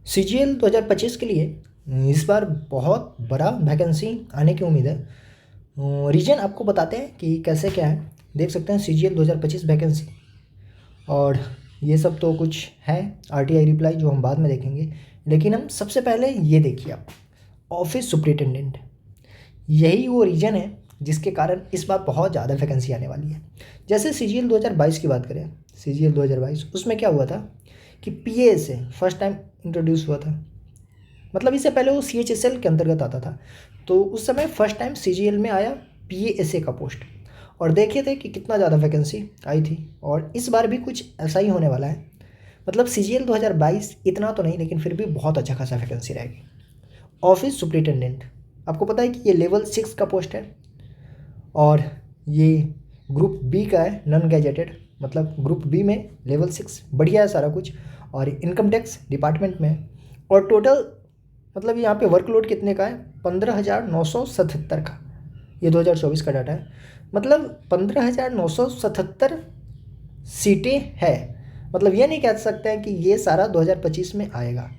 CGL 2025 के लिए इस बार बहुत बड़ा वैकेंसी आने की उम्मीद है। रीजन आपको बताते हैं कि कैसे क्या है। देख सकते हैं CGL 2025 वैकेंसी, और ये सब तो कुछ है RTI रिप्लाई जो हम बाद में देखेंगे, लेकिन हम सबसे पहले ये देखिए आप, ऑफिस सुपरिटेंडेंट। यही वो रीजन है जिसके कारण इस बार बहुत ज़्यादा वैकेंसी आने वाली है। जैसे CGL 2022 की बात करें, CGL 2022 उसमें क्या हुआ था कि PA से फर्स्ट टाइम इंट्रोड्यूस हुआ था। मतलब इससे पहले वो CHSL के अंतर्गत आता था, तो उस समय फर्स्ट टाइम CGL में आया PASA का पोस्ट, और देखे थे कि कितना ज़्यादा वैकेंसी आई थी। और इस बार भी कुछ ऐसा ही होने वाला है। मतलब CGL 2022 इतना तो नहीं, लेकिन फिर भी बहुत अच्छा खासा वैकेंसी रहेगी। ऑफिस सुपरिटेंडेंट, आपको पता है कि ये लेवल 6 का पोस्ट है, और ये ग्रुप बी का है, नॉन गैजेटेड। मतलब ग्रुप बी में लेवल 6 बढ़िया है सारा कुछ, और इनकम टैक्स डिपार्टमेंट में है। और टोटल मतलब यहाँ पे वर्कलोड कितने का है, 15,977 का। ये 2024 का डाटा है। मतलब 15,977 सीटें है। मतलब ये नहीं कह सकते हैं कि ये सारा 2025 में आएगा।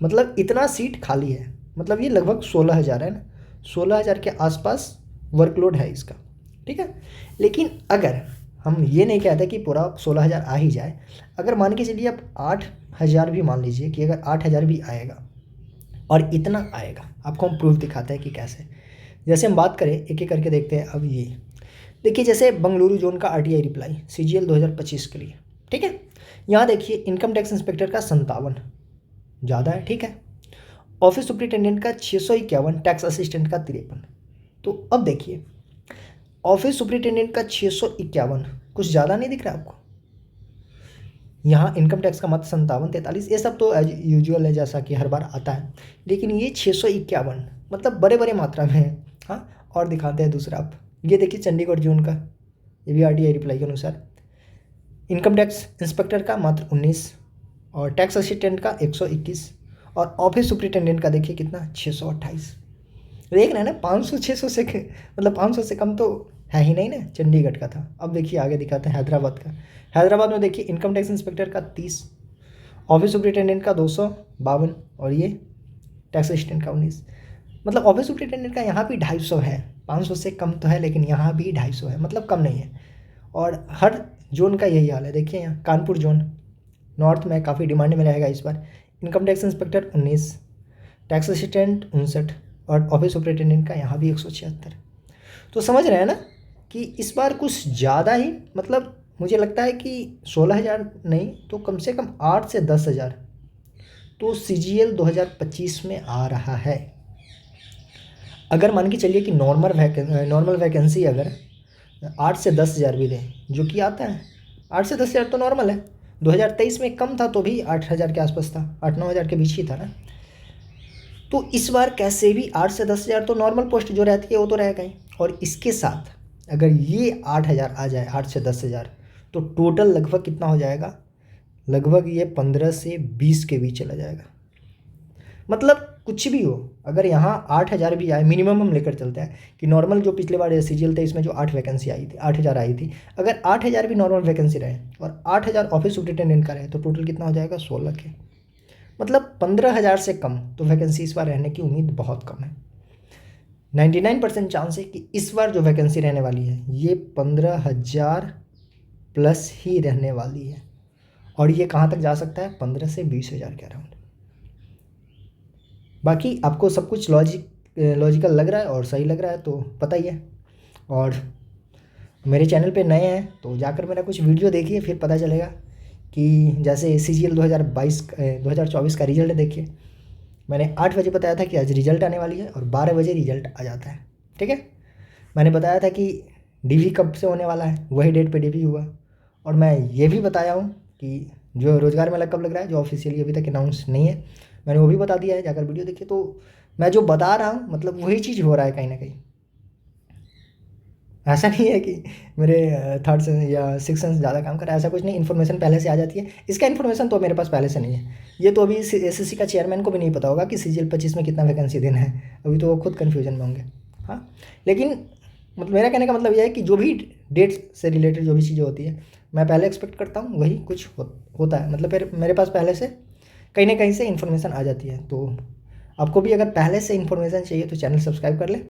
मतलब इतना सीट खाली है, मतलब ये लगभग 16,000 है ना, 16,000 के आसपास वर्कलोड है इसका। ठीक है, लेकिन अगर हम ये नहीं कहते कि पूरा 16,000 आ ही जाए, अगर मान के चलिए आप 8,000 भी मान लीजिए कि अगर 8,000 भी आएगा, और इतना आएगा, आपको हम प्रूफ दिखाते हैं कि कैसे। जैसे हम बात करें, एक एक करके देखते हैं। अब ये देखिए, जैसे बंगलुरु जोन का RTI रिप्लाई CGL 2025 के लिए, ठीक है। यहाँ देखिए, इनकम टैक्स इंस्पेक्टर का 57, ज़्यादा है, ठीक है। ऑफिस सुपरिटेंडेंट का 651, टैक्स असिस्टेंट का 53। तो अब देखिए, ऑफिस सुपरिटेंडेंट का 651 कुछ ज़्यादा नहीं दिख रहा आपको? यहाँ इनकम टैक्स का मात्र 57, 43, ये सब तो एज यूजुअल है, जैसा कि हर बार आता है। लेकिन ये 651 मतलब बड़े बड़े मात्रा में है। हाँ, और दिखाते हैं दूसरा आप, ये देखिए चंडीगढ़ जोन का, ये भी RTI रिप्लाई के अनुसार इनकम टैक्स इंस्पेक्टर का मात्र 19, और टैक्स असिस्टेंट का 121, और ऑफिस सुपरिटेंडेंट का देखिए कितना, 628। देख रहे हैं ना, 500 600 से मतलब 500 से कम तो है ही नहीं ना। चंडीगढ़ का था। अब देखिए आगे दिखाते हैं हैदराबाद का। हैदराबाद में देखिए, इनकम टैक्स इंस्पेक्टर का 30, ऑफिस सुपरिटेंडेंट का 252, और ये टैक्स असिस्टेंट का 19। मतलब ऑफिस सुपरिटेंडेंट का यहाँ भी 250 है, 500 से कम तो है, लेकिन यहाँ भी 250 है, मतलब कम नहीं है। और हर जोन का यही हाल है। देखिए यहाँ कानपुर जोन नॉर्थ में काफ़ी डिमांड में रहेगा इस बार। Income tax inspector 19, tax assistant 59, और ऑफिस सुपरिटेंडेंट का यहाँ भी 176। तो समझ रहे हैं ना कि इस बार कुछ ज़्यादा ही, मतलब मुझे लगता है कि 16,000 नहीं तो कम से कम 8 से 10,000 तो CGL 2025 में आ रहा है। अगर मान के चलिए कि नॉर्मल वैकेंसी अगर 8 से 10,000 भी दें, जो कि आता है, 8 से 10,000 तो नॉर्मल है। 2023 में कम था तो भी 8,000 के आसपास था, 8-9,000 के बीच ही था ना। तो इस बार कैसे भी 8 से 10,000 तो नॉर्मल पोस्ट जो रहती है वो तो रहेगा ही, और इसके साथ अगर ये 8,000 आ जाए, 8 से 10,000, तो टोटल लगभग कितना हो जाएगा, लगभग ये 15 से 20 के बीच चला जाएगा। मतलब कुछ भी हो, अगर यहाँ 8,000 भी आए, मिनिमम हम लेकर चलते हैं कि नॉर्मल जो पिछले बार CGL था इसमें जो 8 वैकेंसी आई थी, 8,000 आई थी, अगर 8,000 भी नॉर्मल वैकेंसी रहे और 8,000 ऑफिस सुपरिटेंडेंट का रहे, तो टोटल कितना हो जाएगा, 16 के। मतलब 15,000 से कम तो वैकेंसी इस बार रहने की उम्मीद बहुत कम है। 99% चांस है कि इस बार जो वैकेंसी रहने वाली है ये 15,000 प्लस ही रहने वाली है, और ये कहाँ तक जा सकता है, 15 से 20,000 के अराउंड। बाकी आपको सब कुछ लॉजिकल लग रहा है और सही लग रहा है तो पता ही है। और मेरे चैनल पे नए हैं तो जाकर मेरा कुछ वीडियो देखिए, फिर पता चलेगा कि जैसे CGL 2024 का रिजल्ट देखिए। मैंने 8 बजे बताया था कि आज रिजल्ट आने वाली है, और 12 बजे रिजल्ट आ जाता है। ठीक है, मैंने बताया था कि DV कब से होने वाला है, वही डेट पे DV हुआ। और मैं ये भी बताया हूँ कि जो रोज़गार मेला कब लग रहा है, जो ऑफिशियली अभी तक अनाउंस नहीं है, मैंने वो भी बता दिया है, जाकर वीडियो देखिए। तो मैं जो बता रहा हूँ मतलब वही चीज़ हो रहा है कहीं ना कहीं। ऐसा नहीं है कि मेरे थर्ड सेंस या सिक्स सेंस ज़्यादा काम कर रहा है, ऐसा कुछ नहीं। इन्फॉर्मेशन पहले से आ जाती है। इसका इन्फॉर्मेशन तो मेरे पास पहले से नहीं है। ये तो अभी SSC का चेयरमैन को भी नहीं पता होगा कि CGL 25 में कितना वैकेंसी देना है, अभी तो वो खुद कन्फ्यूजन में होंगे। हाँ, लेकिन मतलब मेरा कहने का मतलब यह है कि जो भी डेट से रिलेटेड जो भी चीज़ें होती है, मैं पहले एक्सपेक्ट करता हूँ वही कुछ होता है। मतलब फिर मेरे पास पहले से कहीं ना कहीं से इन्फॉर्मेशन आ जाती है। तो आपको भी अगर पहले से इन्फॉर्मेशन चाहिए तो चैनल सब्सक्राइब कर ले।